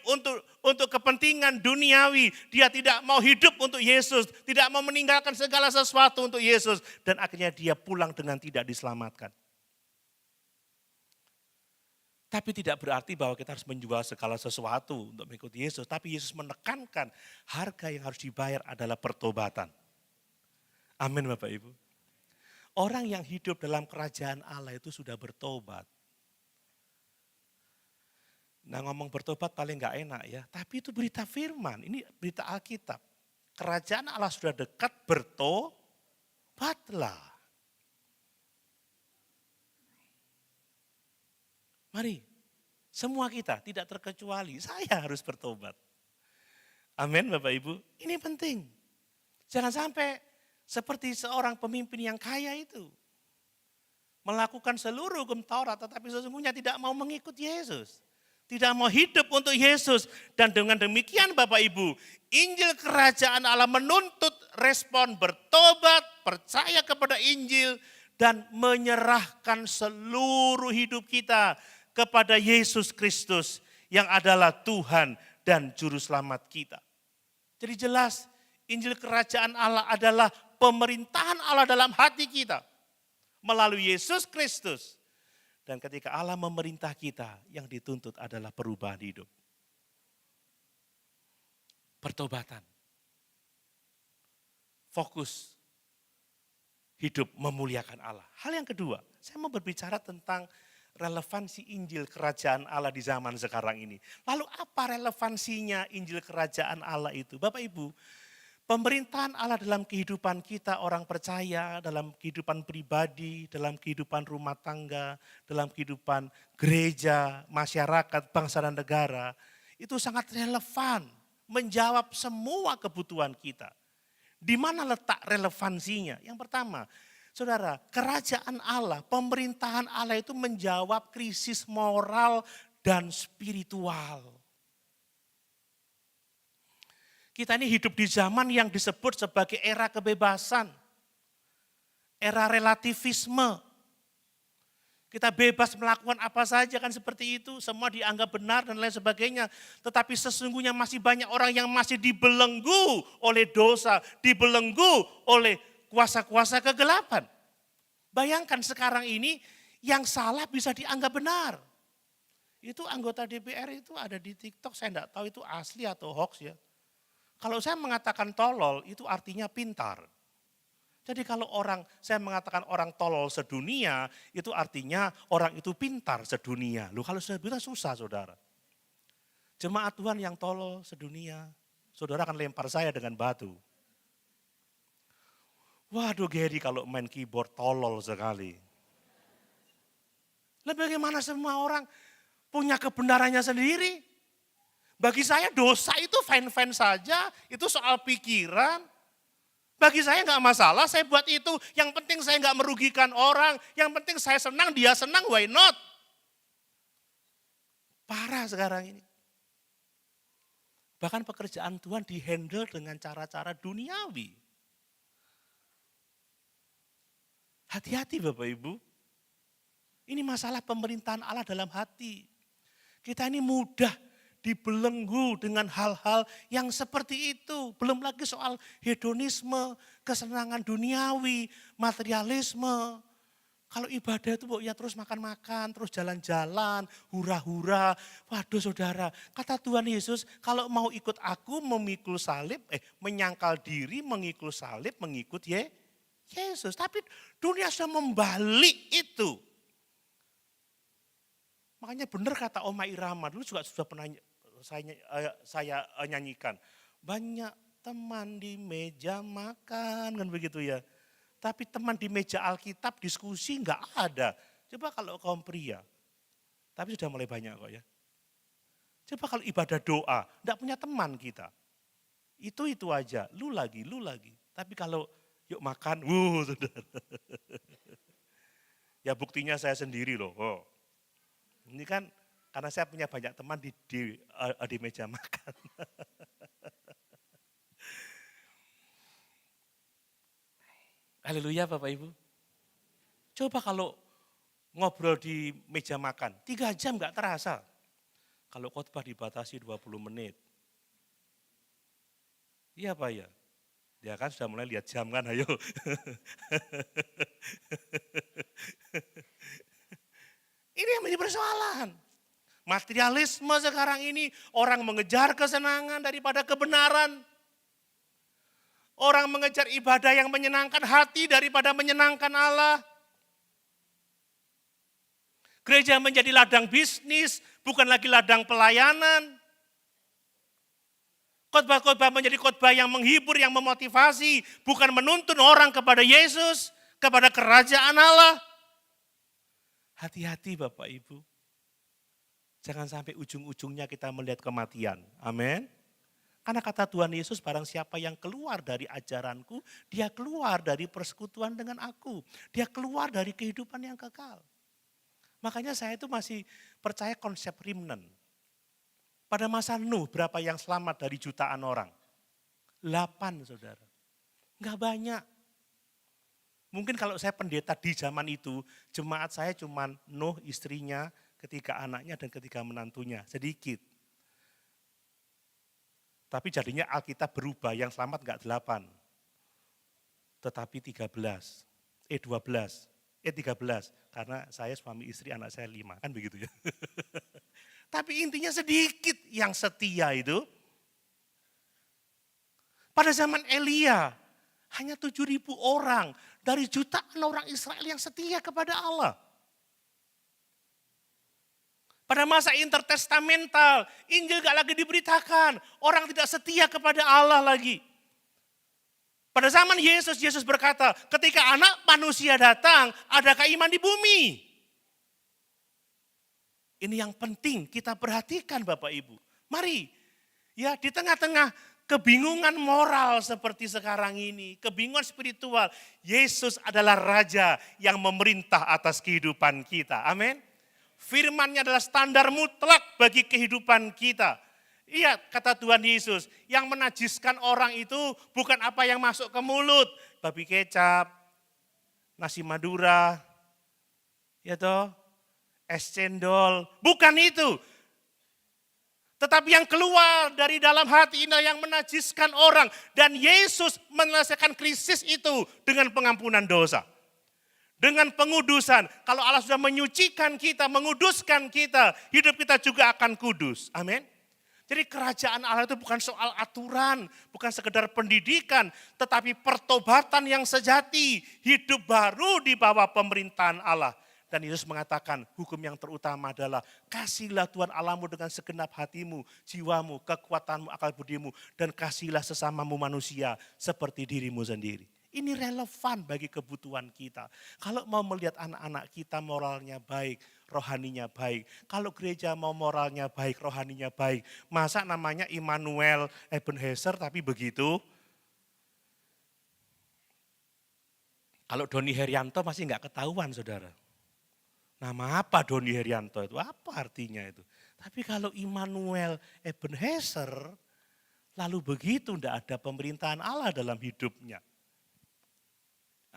untuk kepentingan duniawi. Dia tidak mau hidup untuk Yesus, tidak mau meninggalkan segala sesuatu untuk Yesus. Dan akhirnya dia pulang dengan tidak diselamatkan. Tapi tidak berarti bahwa kita harus menjual segala sesuatu untuk mengikuti Yesus. Tapi Yesus menekankan harga yang harus dibayar adalah pertobatan. Amin Bapak Ibu. Orang yang hidup dalam kerajaan Allah itu sudah bertobat. Nah ngomong bertobat paling gak enak ya. Tapi itu berita firman, ini berita Alkitab. Kerajaan Allah sudah dekat, bertobatlah. Mari, semua kita tidak terkecuali, saya harus bertobat. Amin Bapak Ibu, ini penting. Jangan sampai seperti seorang pemimpin yang kaya itu. Melakukan seluruh hukum Taurat tetapi sesungguhnya tidak mau mengikut Yesus. Tidak mau hidup untuk Yesus. Dan dengan demikian Bapak Ibu, Injil Kerajaan Allah menuntut respon bertobat, percaya kepada Injil, dan menyerahkan seluruh hidup kita kepada Yesus Kristus yang adalah Tuhan dan Juru Selamat kita. Jadi jelas Injil Kerajaan Allah adalah pemerintahan Allah dalam hati kita melalui Yesus Kristus. Dan ketika Allah memerintah kita, yang dituntut adalah perubahan hidup. Pertobatan. Fokus hidup memuliakan Allah. Hal yang kedua, saya mau berbicara tentang relevansi Injil Kerajaan Allah di zaman sekarang ini. Lalu apa relevansinya Injil Kerajaan Allah itu? Bapak Ibu, pemerintahan Allah dalam kehidupan kita orang percaya, dalam kehidupan pribadi, dalam kehidupan rumah tangga, dalam kehidupan gereja, masyarakat, bangsa dan negara, itu sangat relevan menjawab semua kebutuhan kita. Di mana letak relevansinya? Yang pertama, saudara, kerajaan Allah, pemerintahan Allah itu menjawab krisis moral dan spiritual. Kita ini hidup di zaman yang disebut sebagai era kebebasan, era relativisme. Kita bebas melakukan apa saja kan seperti itu, semua dianggap benar dan lain sebagainya. Tetapi sesungguhnya masih banyak orang yang masih dibelenggu oleh dosa, dibelenggu oleh kuasa-kuasa kegelapan. Bayangkan sekarang ini yang salah bisa dianggap benar. Itu anggota DPR itu ada di TikTok, saya enggak tahu itu asli atau hoax ya. Kalau saya mengatakan tolol itu artinya pintar. Jadi kalau saya mengatakan orang tolol sedunia itu artinya orang itu pintar sedunia. Loh kalau saya bilang susah saudara. Jemaat Tuhan yang tolol sedunia, saudara akan lempar saya dengan batu. Waduh Gary kalau main keyboard tolol sekali. Lah bagaimana semua orang punya kebenarannya sendiri? Bagi saya dosa itu fine-fine saja, itu soal pikiran. Bagi saya enggak masalah, saya buat itu. Yang penting saya enggak merugikan orang, yang penting saya senang, dia senang, why not? Parah sekarang ini. Bahkan pekerjaan Tuhan dihandle dengan cara-cara duniawi. Hati-hati Bapak Ibu. Ini masalah pemerintahan Allah dalam hati. Kita ini mudah dibelenggu dengan hal-hal yang seperti itu. Belum lagi soal hedonisme, kesenangan duniawi, materialisme. Kalau ibadah itu ya terus makan-makan, terus jalan-jalan, hura-hura. Waduh saudara, kata Tuhan Yesus, kalau mau ikut aku memikul salib, menyangkal diri, mengikul salib, mengikut Yesus. Tapi dunia sudah membalik itu. Makanya benar kata Oma Irama, dulu juga sudah pernah saya nyanyikan. Banyak teman di meja makan, kan begitu ya. Tapi teman di meja Alkitab diskusi enggak ada. Coba kalau kaum pria, tapi sudah mulai banyak kok ya. Coba kalau ibadah doa, enggak punya teman kita. Itu aja, lu lagi. Tapi kalau yuk makan, saudara. Ya buktinya saya sendiri loh. Oh. Ini kan karena saya punya banyak teman di meja makan. Haleluya Bapak Ibu. Coba kalau ngobrol di meja makan, 3 jam nggak terasa. Kalau khotbah dibatasi 20 menit. Iya Pak ya? Dia kan sudah mulai lihat jam kan, ayo. Ini yang menjadi persoalan. Materialisme sekarang ini, orang mengejar kesenangan daripada kebenaran. Orang mengejar ibadah yang menyenangkan hati daripada menyenangkan Allah. Gereja menjadi ladang bisnis, bukan lagi ladang pelayanan. Khotbah-khotbah menjadi khotbah yang menghibur, yang memotivasi, bukan menuntun orang kepada Yesus, kepada kerajaan Allah. Hati-hati Bapak Ibu. Jangan sampai ujung-ujungnya kita melihat kematian. Amin. Karena kata Tuhan Yesus, barang siapa yang keluar dari ajaranku, dia keluar dari persekutuan dengan aku. Dia keluar dari kehidupan yang kekal. Makanya saya itu masih percaya konsep remnant. Pada masa Nuh, berapa yang selamat dari jutaan orang? 8 saudara. Enggak banyak. Mungkin kalau saya pendeta di zaman itu, jemaat saya cuma Nuh, istrinya, ketiga anaknya dan ketiga menantunya, sedikit. Tapi jadinya Alkitab berubah, yang selamat enggak 8. Tetapi 13, karena saya suami istri, anak saya 5, kan begitu ya. Tapi intinya sedikit yang setia itu. Pada zaman Elia, hanya 7.000 orang dari jutaan orang Israel yang setia kepada Allah. Pada masa intertestamental, Injil gak lagi diberitakan. Orang tidak setia kepada Allah lagi. Pada zaman Yesus, Yesus berkata, ketika anak manusia datang, adakah iman di bumi? Ini yang penting kita perhatikan Bapak Ibu. Mari, ya di tengah-tengah kebingungan moral seperti sekarang ini, kebingungan spiritual, Yesus adalah Raja yang memerintah atas kehidupan kita. Amin. Firman-Nya adalah standar mutlak bagi kehidupan kita. Iya, kata Tuhan Yesus, yang menajiskan orang itu bukan apa yang masuk ke mulut, babi kecap, nasi madura, ya toh, es cendol, bukan itu. Tetapi yang keluar dari dalam hati ini yang menajiskan orang. Dan Yesus menyelesaikan krisis itu dengan pengampunan dosa. Dengan pengudusan. Kalau Allah sudah menyucikan kita, menguduskan kita, hidup kita juga akan kudus. Amin. Jadi kerajaan Allah itu bukan soal aturan, bukan sekedar pendidikan, tetapi pertobatan yang sejati, hidup baru di bawah pemerintahan Allah. Dan Yesus mengatakan hukum yang terutama adalah kasihlah Tuhan Allahmu dengan segenap hatimu, jiwamu, kekuatanmu, akal budimu, dan kasihlah sesamamu manusia seperti dirimu sendiri. Ini relevan bagi kebutuhan kita. Kalau mau melihat anak-anak kita moralnya baik, rohaninya baik. Kalau gereja mau moralnya baik, rohaninya baik. Masa namanya Immanuel Ebenezer tapi begitu? Kalau Doni Herianto masih enggak ketahuan saudara. Nama apa Doni Herianto itu? Apa artinya itu? Tapi kalau Immanuel Ebenezer, lalu begitu enggak ada pemerintahan Allah dalam hidupnya.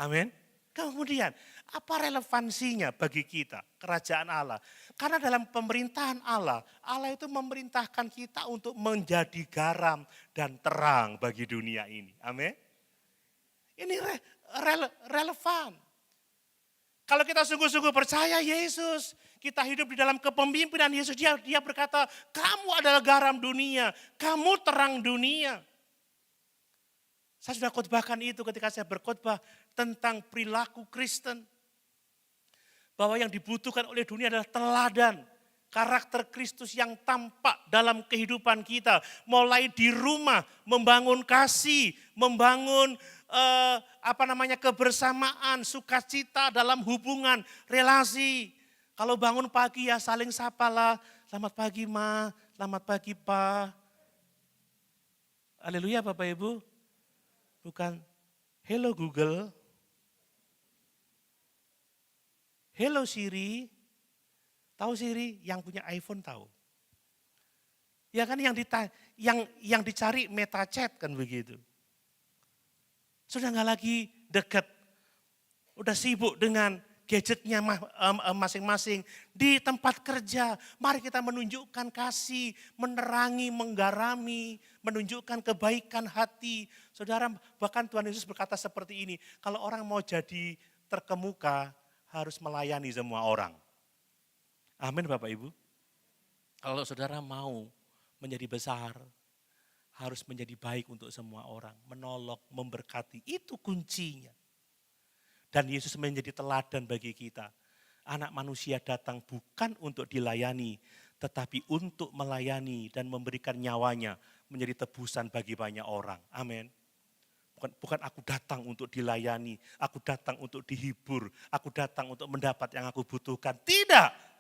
Amin. Kemudian, apa relevansinya bagi kita, kerajaan Allah? Karena dalam pemerintahan Allah, Allah itu memerintahkan kita untuk menjadi garam dan terang bagi dunia ini. Amin. Ini relevan. Kalau kita sungguh-sungguh percaya Yesus, kita hidup di dalam kepemimpinan Yesus, dia berkata, kamu adalah garam dunia, kamu terang dunia. Saya sudah khotbahkan itu ketika saya berkhotbah tentang perilaku Kristen. Bahwa yang dibutuhkan oleh dunia adalah teladan. karakter Kristus yang tampak dalam kehidupan kita. Mulai di rumah, membangun kasih, membangun kebersamaan, sukacita dalam hubungan, relasi. Kalau bangun pagi ya saling sapalah, selamat pagi Ma, selamat pagi Pa. Haleluya Bapak Ibu. Bukan, hello Google, hello Siri. Tahu Siri, yang punya iPhone tahu. Ya kan yang dicari meta chat kan begitu. Sudah nggak lagi dekat, udah sibuk dengan gadgetnya masing-masing. Di tempat kerja, mari kita menunjukkan kasih, menerangi, menggarami, menunjukkan kebaikan hati. Saudara, bahkan Tuhan Yesus berkata seperti ini, kalau orang mau jadi terkemuka, harus melayani semua orang. Amin Bapak Ibu. Kalau saudara mau menjadi besar, harus menjadi baik untuk semua orang, menolong, memberkati, itu kuncinya. Dan Yesus menjadi teladan bagi kita. Anak manusia datang bukan untuk dilayani, tetapi untuk melayani dan memberikan nyawanya menjadi tebusan bagi banyak orang. Amin. Bukan aku datang untuk dilayani, aku datang untuk dihibur, aku datang untuk mendapat yang aku butuhkan. Tidak.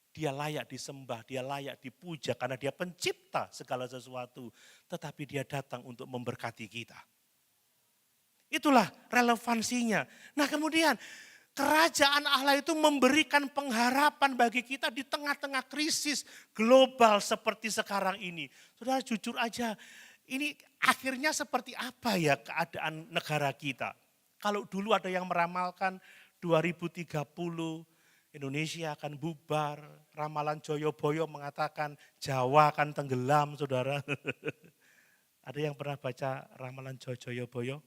Dia layak disembah, dia layak dipuja karena dia pencipta segala sesuatu. Tetapi dia datang untuk memberkati kita. Itulah relevansinya. Nah kemudian kerajaan Allah itu memberikan pengharapan bagi kita di tengah-tengah krisis global seperti sekarang ini. Saudara jujur aja, ini akhirnya seperti apa ya keadaan negara kita? Kalau dulu ada yang meramalkan 2030 Indonesia akan bubar, ramalan Joyoboyo mengatakan Jawa akan tenggelam, saudara. Ada yang pernah baca ramalan Joyoboyo?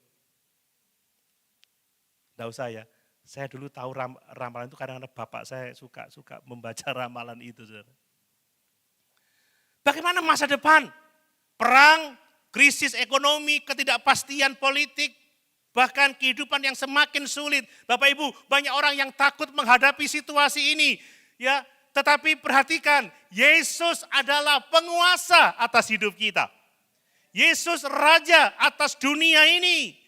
Tidak usah ya, saya dulu tahu ramalan itu kadang-kadang bapak saya suka membaca ramalan itu. Saudara. Bagaimana masa depan? Perang, krisis ekonomi, ketidakpastian politik, bahkan kehidupan yang semakin sulit. Bapak Ibu, banyak orang yang takut menghadapi situasi ini. Ya, tetapi perhatikan, Yesus adalah penguasa atas hidup kita. Yesus raja atas dunia ini.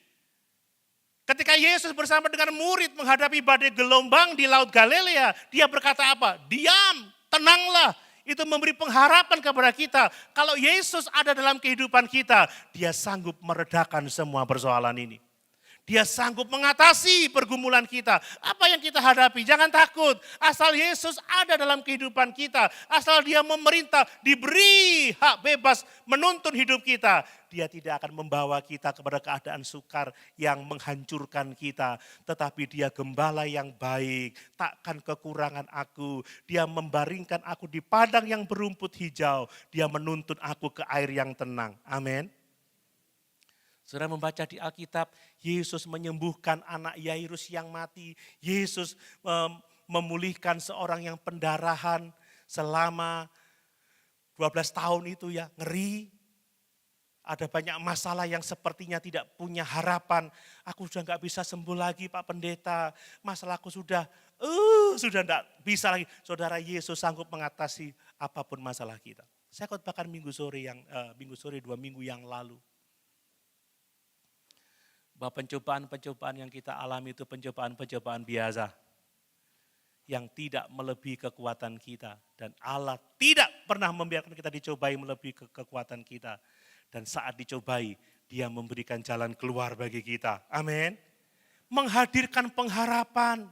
Ketika Yesus bersama dengan murid menghadapi badai gelombang di Laut Galilea, dia berkata apa? Diam, tenanglah. Itu memberi pengharapan kepada kita. Kalau Yesus ada dalam kehidupan kita, dia sanggup meredakan semua persoalan ini. Dia sanggup mengatasi pergumulan kita. Apa yang kita hadapi, jangan takut. Asal Yesus ada dalam kehidupan kita. Asal dia memerintah, diberi hak bebas menuntun hidup kita. Dia tidak akan membawa kita kepada keadaan sukar yang menghancurkan kita. Tetapi dia gembala yang baik, takkan kekurangan aku. Dia membaringkan aku di padang yang berumput hijau. Dia menuntun aku ke air yang tenang. Amin. Saudara membaca di Alkitab, Yesus menyembuhkan anak Yairus yang mati. Yesus memulihkan seorang yang pendarahan selama 12 tahun itu ya, ngeri. Ada banyak masalah yang sepertinya tidak punya harapan. Aku sudah nggak bisa sembuh lagi Pak Pendeta. Masalahku sudah enggak bisa lagi. Saudara, Yesus sanggup mengatasi apapun masalah kita. Saya khotbahkan minggu sore 2 minggu yang lalu. Bahwa pencobaan-pencobaan yang kita alami itu pencobaan-pencobaan biasa. Yang tidak melebihi kekuatan kita. Dan Allah tidak pernah membiarkan kita dicobai melebihi kekuatan kita. Dan saat dicobai, dia memberikan jalan keluar bagi kita. Amin. Menghadirkan pengharapan.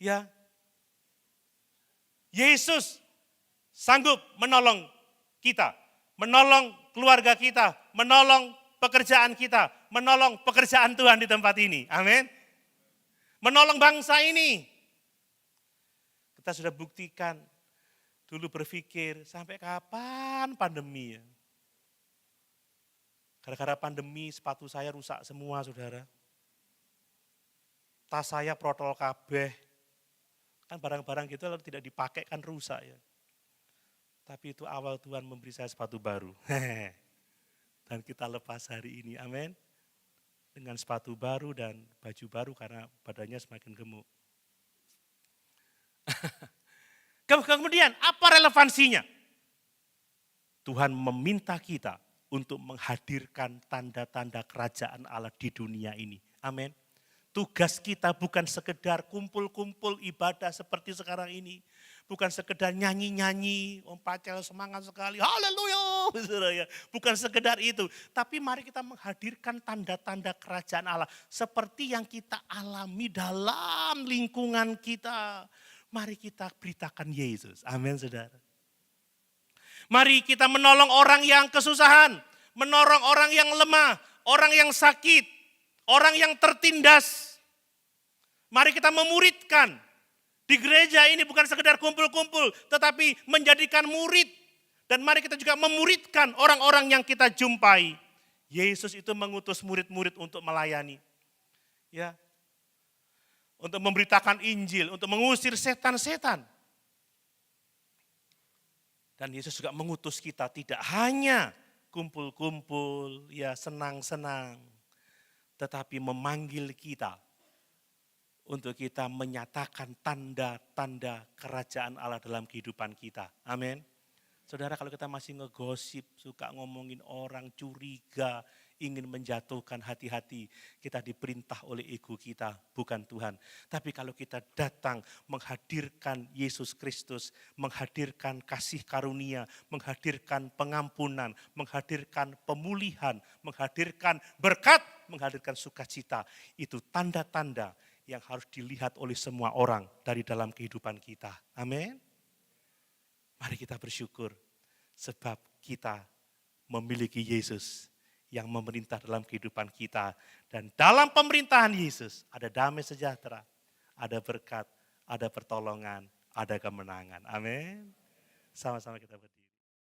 Ya. Yesus sanggup menolong kita. Menolong keluarga kita. Menolong pekerjaan kita, menolong pekerjaan Tuhan di tempat ini. Amin. Menolong bangsa ini. Kita sudah buktikan, dulu berpikir sampai kapan pandemi ya. Gara-gara pandemi sepatu saya rusak semua saudara. Tas saya protol kabeh. Kan barang-barang gitu lalu tidak dipakai kan rusak ya. Tapi itu awal Tuhan memberi saya sepatu baru. Dan kita lepas hari ini, amin. Dengan sepatu baru dan baju baru karena badannya semakin gemuk. Kemudian apa relevansinya? Tuhan meminta kita untuk menghadirkan tanda-tanda kerajaan Allah di dunia ini. Amin. Tugas kita bukan sekedar kumpul-kumpul ibadah seperti sekarang ini. Bukan sekedar nyanyi-nyanyi, Om Pacel semangat sekali, haleluya. Bukan sekedar itu. Tapi mari kita menghadirkan tanda-tanda kerajaan Allah. Seperti yang kita alami dalam lingkungan kita. Mari kita beritakan Yesus. Amin saudara. Mari kita menolong orang yang kesusahan. Menolong orang yang lemah, orang yang sakit, orang yang tertindas. Mari kita memuridkan. Di gereja ini bukan sekedar kumpul-kumpul, tetapi menjadikan murid. Dan mari kita juga memuridkan orang-orang yang kita jumpai. Yesus itu mengutus murid-murid untuk melayani. Ya. Untuk memberitakan Injil, untuk mengusir setan-setan. Dan Yesus juga mengutus kita tidak hanya kumpul-kumpul, ya senang-senang. Tetapi memanggil kita untuk kita menyatakan tanda-tanda kerajaan Allah dalam kehidupan kita. Amin. Saudara, kalau kita masih ngegosip, suka ngomongin orang, curiga, ingin menjatuhkan, hati-hati. Kita diperintah oleh ego kita, bukan Tuhan. Tapi kalau kita datang menghadirkan Yesus Kristus, menghadirkan kasih karunia, menghadirkan pengampunan, menghadirkan pemulihan, menghadirkan berkat, menghadirkan sukacita. Itu tanda-tanda yang harus dilihat oleh semua orang dari dalam kehidupan kita. Amin. Mari kita bersyukur sebab kita memiliki Yesus yang memerintah dalam kehidupan kita. Dan dalam pemerintahan Yesus ada damai sejahtera, ada berkat, ada pertolongan, ada kemenangan. Amin. Sama-sama kita berdiri.